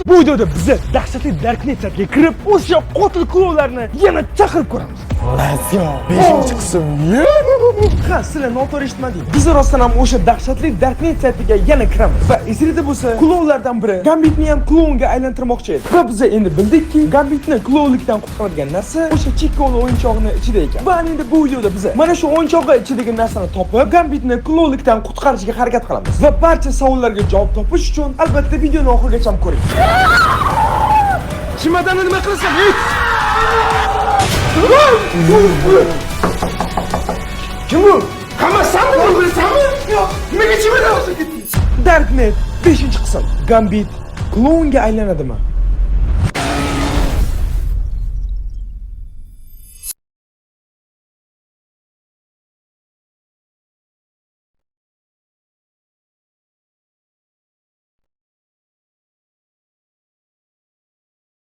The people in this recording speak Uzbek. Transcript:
Bu videoda bize dahshatli Darknet saytiga kirib, o'sha qotil klovlarni yana chaqirib ko'ramiz. Let's go. 5-qism. Ha, sizlar noto'g'ri eshitmadingiz. Biz rostdan ham o'sha dahshatli Darknet saytiga yana kiramiz. Va esingizda bo'lsa, klovlardan biri Gambitni ham klonga aylantirmoqchi edi. Va biz endi bildikki, Gambitni klonlikdan qutqaradigan narsa o'sha chekkovli o'yinchoqni ichida ekan. Va endi bu videoda biz mana shu o'yinchoqqa ichidagi narsani topib, Gambitni klonlikdan qutqarishga harakat qilamiz. Va barcha savollarga javob topish uchun albatta videoni oxirigacha ko'ring. Chimadani nima qilasan? Kim bu? Qamasanmi, bilasanmi? Yo'q. Nimaga chimadan olsa ketdingiz? Darknet 5-qism. Gambit klonga aylanadimi?